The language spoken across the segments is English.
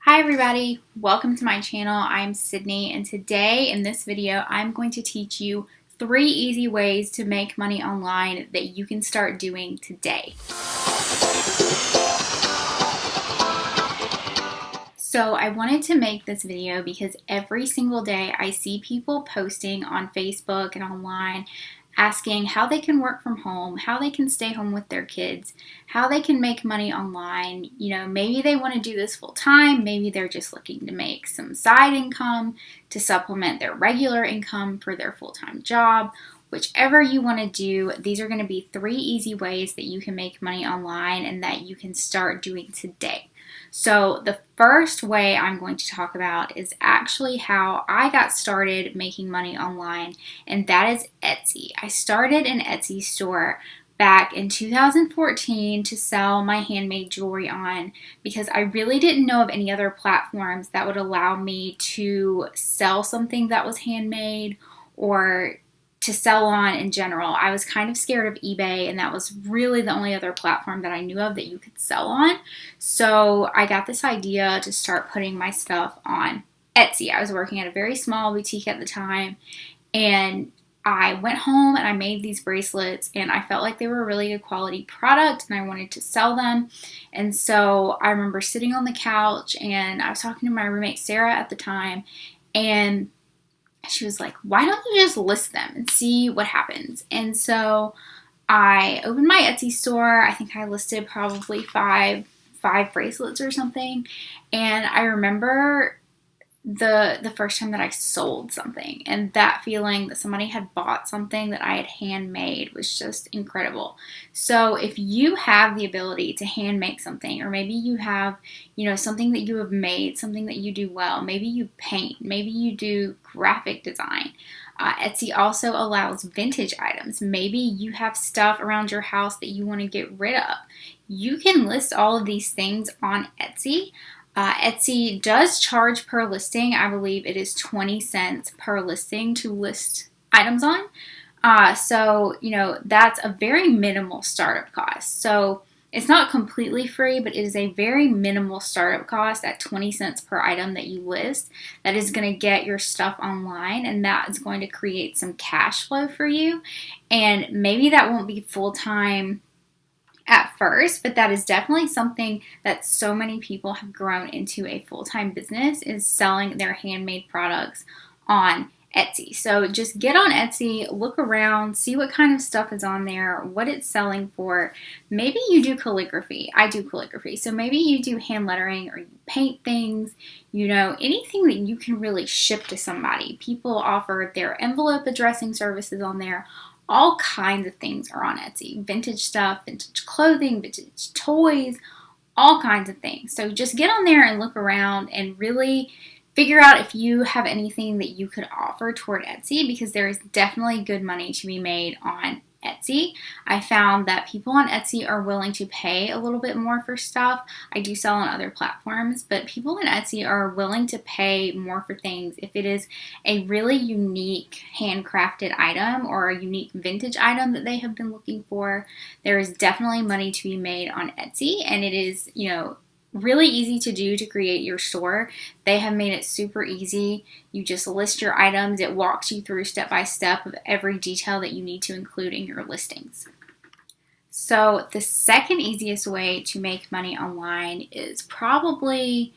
Hi everybody, welcome to my channel. I'm Sydney, and today in this video I'm going to teach you 3 easy ways to make money online that you can start doing today. So I wanted to make this video because every single day I see people posting on Facebook and online asking how they can work from home, how they can stay home with their kids, how they can make money online. You know, maybe they want to do this full time, maybe they're just looking to make some side income to supplement their regular income for their full-time job. Whichever you want to do, these are going to be 3 easy ways that you can make money online and that you can start doing today. So the first way I'm going to talk about is actually how I got started making money online, and that is Etsy. I started an Etsy store back in 2014 to sell my handmade jewelry on because I really didn't know of any other platforms that would allow me to sell something that was handmade or to sell on in general. I was kind of scared of eBay, and that was really the only other platform that I knew of that you could sell on. So I got this idea to start putting my stuff on Etsy. I was working at a very small boutique at the time, and I went home and I made these bracelets, and I felt like they were a really good quality product and I wanted to sell them. And so I remember sitting on the couch and I was talking to my roommate Sarah at the time, and she was like, why don't you just list them and see what happens? And so I opened my Etsy store. I think I listed probably five bracelets or something. And I remember the first time that I sold something, and that feeling that somebody had bought something that I had handmade was just incredible. So if you have the ability to hand make something, or maybe you have, something that you have made, something that you do well, maybe you paint, maybe you do graphic design. Etsy also allows vintage items. Maybe you have stuff around your house that you want to get rid of. You can list all of these things on Etsy. Etsy does charge per listing. I believe it is 20 cents per listing to list items on. So that's a very minimal startup cost. So it's not completely free, but it is a very minimal startup cost at 20 cents per item that you list. That is going to get your stuff online, and that is going to create some cash flow for you. And maybe that won't be full-time at first, but that is definitely something that so many people have grown into a full-time business, is selling their handmade products on Etsy. So just get on Etsy, look around, see what kind of stuff is on there, what it's selling for. Maybe you do calligraphy. I do calligraphy. So maybe you do hand lettering, or you paint things, anything that you can really ship to somebody. People offer their envelope addressing services on there. All kinds of things are on Etsy. Vintage stuff, vintage clothing, vintage toys, all kinds of things. So just get on there and look around and really figure out if you have anything that you could offer toward Etsy, because there is definitely good money to be made on Etsy. I found that people on Etsy are willing to pay a little bit more for stuff. I do sell on other platforms, but people on Etsy are willing to pay more for things if it is a really unique handcrafted item or a unique vintage item that they have been looking for. There is definitely money to be made on Etsy, and it is, really easy to do to create your store. They have made it super easy. You just list your items. It walks you through step by step of every detail that you need to include in your listings. So the second easiest way to make money online is probably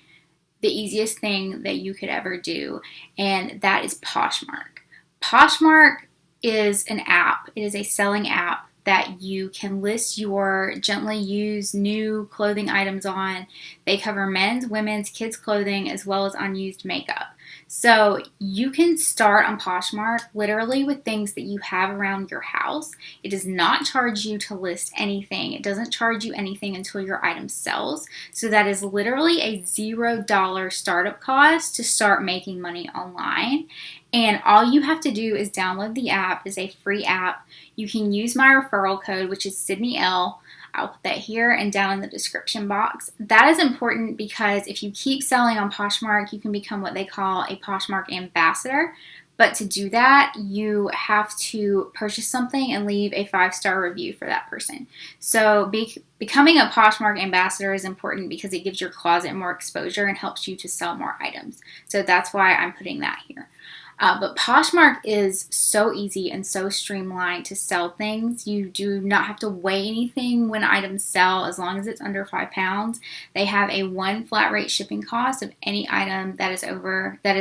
the easiest thing that you could ever do, and that is Poshmark. Poshmark is an app. It is a selling app that you can list your gently used new clothing items on. They cover men's, women's, kids' clothing, as well as unused makeup. So you can start on Poshmark literally with things that you have around your house. It does not charge you to list anything. It doesn't charge you anything until your item sells. So that is literally a $0 startup cost to start making money online. And all you have to do is download the app. It's a free app. You can use my referral code, which is SYDNEYELLE. I'll put that here and down in the description box. That is important because if you keep selling on Poshmark, you can become what they call a Poshmark Ambassador. But to do that, you have to purchase something and leave a 5-star review for that person. So becoming a Poshmark ambassador is important because it gives your closet more exposure and helps you to sell more items. So that's why I'm putting that here. But Poshmark is so easy and so streamlined to sell things. You do not have to weigh anything when items sell as long as it's under 5 pounds. They have a 1 flat rate shipping cost of any item that is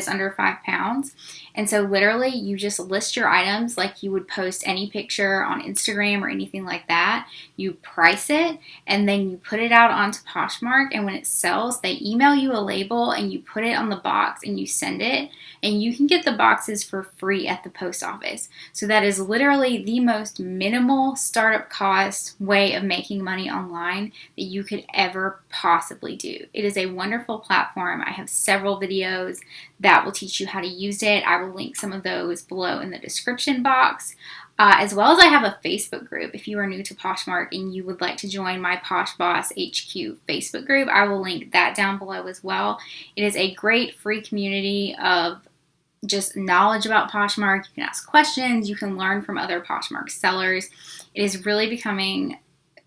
under 5 pounds. And so literally you just list your items like you would post any picture on Instagram or anything like that. You price it and then you put it out onto Poshmark, and when it sells, they email you a label and you put it on the box and you send it, and you can get the boxes for free at the post office. So that is literally the most minimal startup cost way of making money online that you could ever possibly do. It is a wonderful platform. I have several videos that will teach you how to use it. I will link some of those below in the description box. As well as I have a Facebook group. If you are new to Poshmark and you would like to join my Posh Boss HQ Facebook group, I will link that down below as well. It is a great free community of just knowledge about Poshmark. You can ask questions. You can learn from other Poshmark sellers. It is really becoming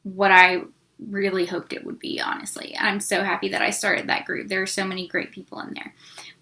what I really hoped it would be, honestly. I'm so happy that I started that group. There are so many great people in there.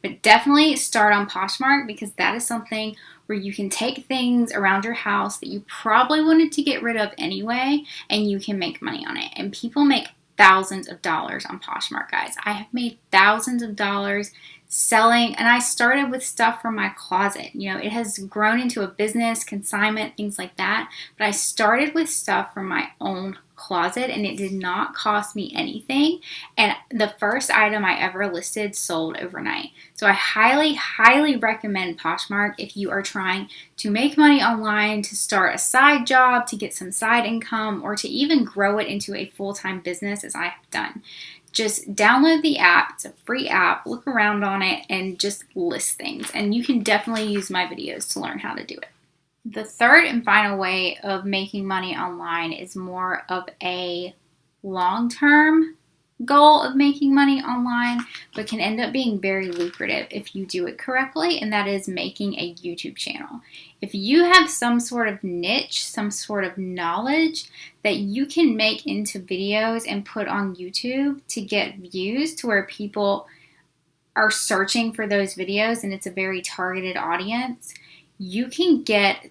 But definitely start on Poshmark because that is something where you can take things around your house that you probably wanted to get rid of anyway, and you can make money on it. And people make thousands of dollars on Poshmark, guys. I have made thousands of dollars selling, and I started with stuff from my closet. You know, it has grown into a business, consignment, things like that. But I started with stuff from my own closet, and it did not cost me anything. And the first item I ever listed sold overnight. So I highly, highly recommend Poshmark if you are trying to make money online, to start a side job, to get some side income, or to even grow it into a full-time business as I have done. Just download the app. It's a free app. Look around on it and just list things. And you can definitely use my videos to learn how to do it. The third and final way of making money online is more of a long-term goal of making money online, but can end up being very lucrative if you do it correctly, and that is making a YouTube channel. If you have some sort of niche, some sort of knowledge that you can make into videos and put on YouTube to get views to where people are searching for those videos and it's a very targeted audience, you can get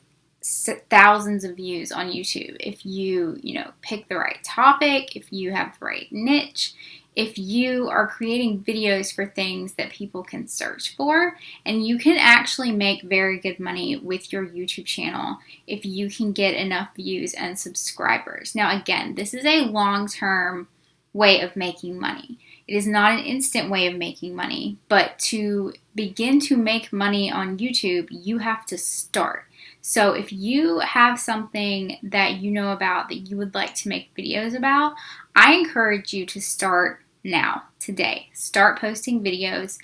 thousands of views on YouTube if you pick the right topic, if you have the right niche, if you are creating videos for things that people can search for. And you can actually make very good money with your YouTube channel if you can get enough views and subscribers. Now again, this is a long-term way of making money. It is not an instant way of making money, but to begin to make money on YouTube, you have to start. So if you have something that you know about that you would like to make videos about, I encourage you to start now, today. Start posting videos.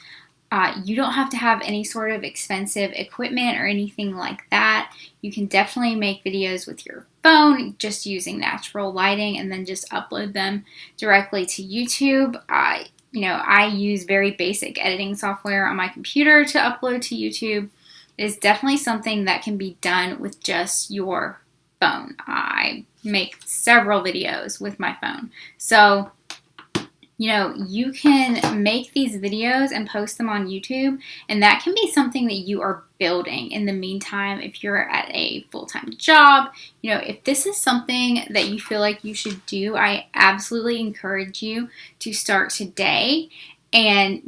You don't have to have any sort of expensive equipment or anything like that. You can definitely make videos with your phone, just using natural lighting, and then just upload them directly to YouTube. I use very basic editing software on my computer to upload to YouTube. It is definitely something that can be done with just your phone. I make several videos with my phone. So, you can make these videos and post them on YouTube, and that can be something that you are building in the meantime if you're at a full-time job. If this is something that you feel like you should do, I absolutely encourage you to start today. And,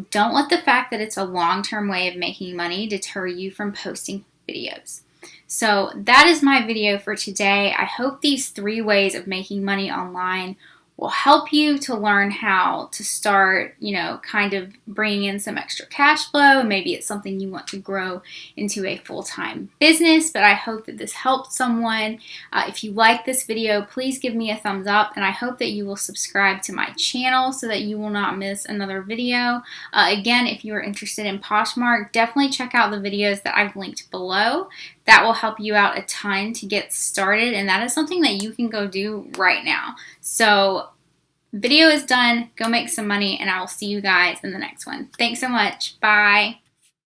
don't let the fact that it's a long-term way of making money deter you from posting videos. So that is my video for today. I hope these 3 ways of making money online will help you to learn how to start, kind of bringing in some extra cash flow. Maybe it's something you want to grow into a full-time business, but I hope that this helped someone. If you like this video, please give me a thumbs up, and I hope that you will subscribe to my channel so that you will not miss another video. Again, if you are interested in Poshmark, definitely check out the videos that I've linked below. That will help you out a ton to get started, and that is something that you can go do right now. So, video is done. Go make some money, and I will see you guys in the next one. Thanks so much. Bye.